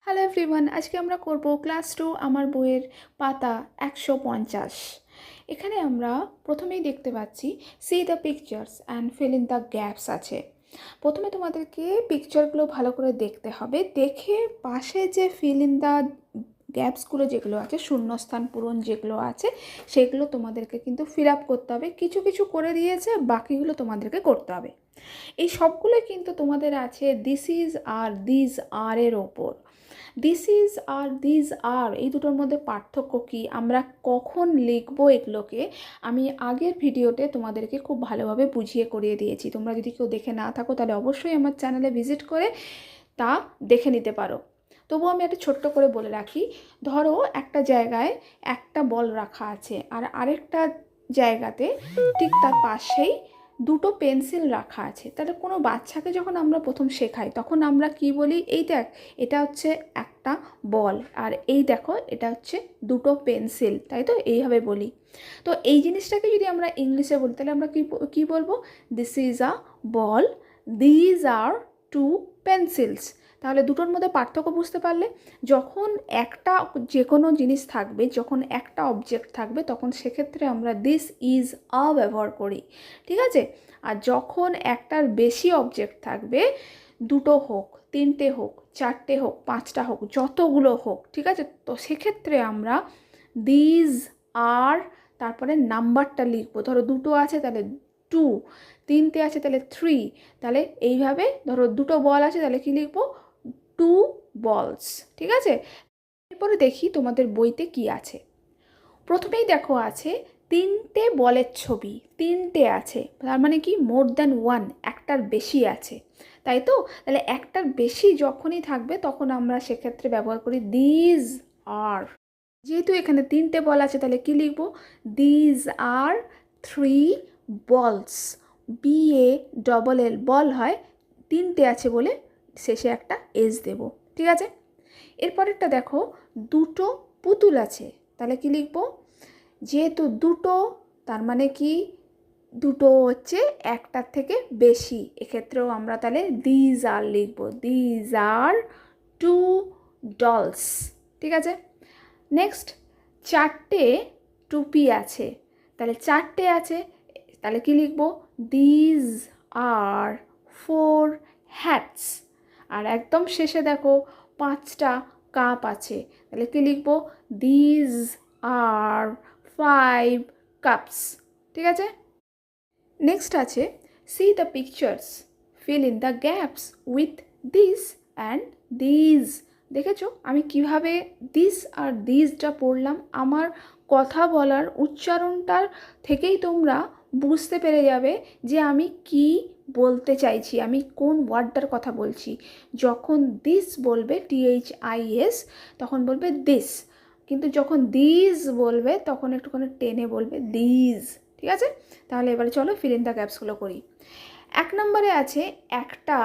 Hello everyone, আজকে আমরা করব ক্লাস 2 আমার বইয়ের পাতা 150। এখানে আমরা প্রথমেই দেখতে পাচ্ছি C the pictures and fill in the gaps আছে। প্রথমে তোমাদেরকে পিকচারগুলো ভালো করে দেখতে হবে, দেখে পাশে যে ফিল ইন দ্য গ্যাপসগুলো যেগুলো আছে, শূন্যস্থান পূরণ যেগুলো আছে, সেগুলো তোমাদেরকে কিন্তু ফিল আপ করতে হবে। কিছু কিছু করে দিয়েছে, বাকিগুলো তোমাদেরকে করতে হবে। এই সবগুলো কিন্তু তোমাদের আছে this is R these are এর ওপর। This is R these are এই দুটোর মধ্যে পার্থক্য কী, আমরা কখন লিখবো, এগুলোকে আমি আগের ভিডিওতে তোমাদেরকে খুব ভালোভাবে বুঝিয়ে করিয়ে দিয়েছি। তোমরা যদি কেউ দেখে না থাকো তাহলে অবশ্যই আমার চ্যানেলে ভিজিট করে তা দেখে নিতে পারো। তবুও আমি একটা ছোট্ট করে বলে রাখি, ধরো একটা জায়গায় একটা বল রাখা আছে আর আরেকটা জায়গাতে ঠিক তার পাশেই দুটো পেন্সিল রাখা আছে। তাহলে কোনো বাচ্চাকে যখন আমরা প্রথম শেখাই তখন আমরা কি বলি, এই দেখ এটা হচ্ছে একটা বল আর এই দেখো এটা হচ্ছে দুটো পেন্সিল, তাই তো এইভাবে বলি। তো এই জিনিসটাকে যদি আমরা ইংলিশে বলি তাহলে আমরা কি বলবো, this is a ball, these are two pencils. তাহলে দুটোর মধ্যে পার্থক্য বুঝতে পারলে। যখন একটা যে কোনো জিনিস থাকবে, যখন একটা অবজেক্ট থাকবে, তখন সেক্ষেত্রে আমরা দিস ইজ আ ব্যবহার করি, ঠিক আছে। আর যখন একটার বেশি অবজেক্ট থাকবে, দুটো হোক, তিনটে হোক, চারটে হোক, পাঁচটা হোক, যতগুলো হোক, ঠিক আছে, তো সেক্ষেত্রে আমরা দিজ আর তারপরে নাম্বারটা লিখবো। ধরো দুটো আছে তাহলে 2, তিনটে আছে তাহলে 3, তাহলে এইভাবে ধরো দুটো বল আছে তাহলে কি লিখবো, 2 বলস, ঠিক আছে। এরপরে দেখি তোমাদের বইতে কি আছে। প্রথমেই দেখো আছে তিনটে বলের ছবি, তিনটে আছে, তার মানে কি মোর দ্যান ওয়ান, একটার বেশি আছে, তাই তো। তাহলে একটার বেশি যখনই থাকবে তখন আমরা সেক্ষেত্রে ব্যবহার করি দিজ আর। যেহেতু এখানে তিনটে বল আছে তাহলে কি লিখব, দিজ আর 3 বলস। BALL বল হয়, তিনটে আছে বলে শেষে একটা এস দেব, ঠিক আছে। এরপরেরটা দেখো দুটো পুতুল আছে, তাহলে কি লিখব, যেহেতু দুটো তার মানে কি দুটো হচ্ছে একটার থেকে বেশি, এক্ষেত্রেও আমরা তাহলে দিজ আর লিখব, দিজ আর 2 ডলস, ঠিক আছে। নেক্সট চারটে টুপি আছে, তাহলে চারটে আছে তাহলে কি লিখব, দিজ আর 4 হ্যাটস। আর একদম শেষে দেখো পাঁচটা কাপ আছে, তাহলে কি লিখব, দিজ আর 5 কাপস, ঠিক আছে। নেক্সট আছে C the pictures, fill in the gaps with this and these. দেখেছো আমি কিভাবে দিস আর দিসটা পড়লাম, আমার কথা বলার উচ্চারণটার থেকেই তোমরা বুঝতে পেরে যাবে যে আমি কি বলতে চাইছি, আমি কোন ওয়ার্ডটার কথা বলছি। যখন দিস বলবে THIS তখন বলবে দিস, কিন্তু যখন দিস বলবে তখন একটুখানি টেনে বলবে দিজ, ঠিক আছে। তাহলে এবারে চলো ফিল ইন দ্য গ্যাপসগুলো করি। 1 নম্বরে আছে একটা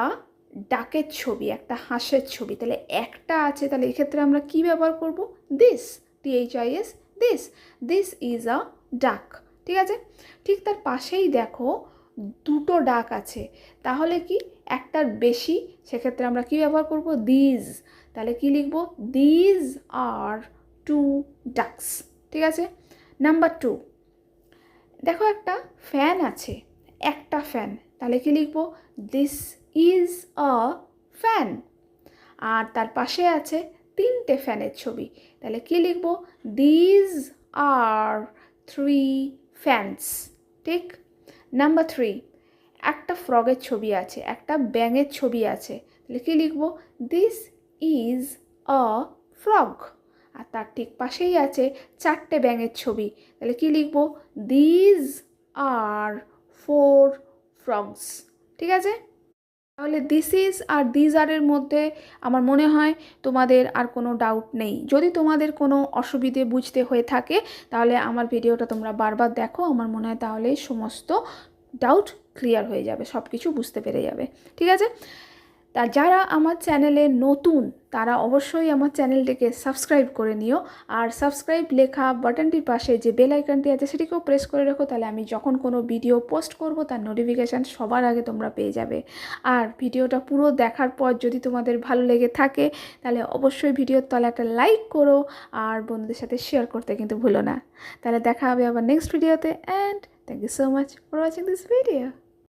ডাকের ছবি, একটা হাঁসের ছবি, তাহলে একটা আছে তাহলে এক্ষেত্রে আমরা কি ব্যবহার করব, this, THIS, this, this is আ ডাক, ঠিক আছে। ঠিক তার পাশেই দেখো দুটো ডাক আছে, তাহলে কি একটার বেশি, সেক্ষেত্রে আমরা কি ব্যবহার করব, দিজ, তাহলে কি লিখব, দিজ আর 2 ডাকস, ঠিক আছে। নাম্বার 2 দেখো একটা ফ্যান আছে, একটা ফ্যান, তাহলে কি লিখব, দিস ইজ আ ফ্যান। আর তার পাশে আছে তিনটে ফ্যানের ছবি, তাহলে কি লিখব, দিজ আর 3 ফ্যানস, ঠিক। নাম্বার 3 একটা ফ্রগের ছবি আছে, একটা ব্যাঙের ছবি আছে, তাহলে কি লিখব, দিস ইজ আ ফ্রগ। আর তার ঠিক পাশেই আছে চারটে ব্যাঙের ছবি, তাহলে কি লিখব, দিজ আর 4 ফ্রগস, ঠিক আছে। তাহলে দিস ইজ আর দিজ আরের মধ্যে আমার মনে হয় তোমাদের আর কোনো ডাউট নেই। যদি তোমাদের কোনো অসুবিধে বুঝতে হয়ে থাকে তাহলে আমার ভিডিওটা তোমরা বারবার দেখো, আমার মনে হয় তাহলে সমস্ত ডাউট ক্লিয়ার হয়ে যাবে, সব কিছু বুঝতে পেরে যাবে, ঠিক আছে। তা যারা আমার চ্যানেলে নতুন তারা অবশ্যই আমার চ্যানেলটিকে সাবস্ক্রাইব করে নিও, আর সাবস্ক্রাইব লেখা বাটনটির পাশে যে বেল আইকনটি আছে সেটিকেও প্রেস করে রেখো, তাহলে আমি যখন কোনো ভিডিও পোস্ট করব তার নোটিফিকেশান সবার আগে তোমরা পেয়ে যাবে। আর ভিডিওটা পুরো দেখার পর যদি তোমাদের ভালো লেগে থাকে তাহলে অবশ্যই ভিডিওর তলায় একটা লাইক করো, আর বন্ধুদের সাথে শেয়ার করতে কিন্তু ভুলো না। তাহলে দেখা হবে আবার নেক্সট ভিডিওতে, and thank you so much for watching this video.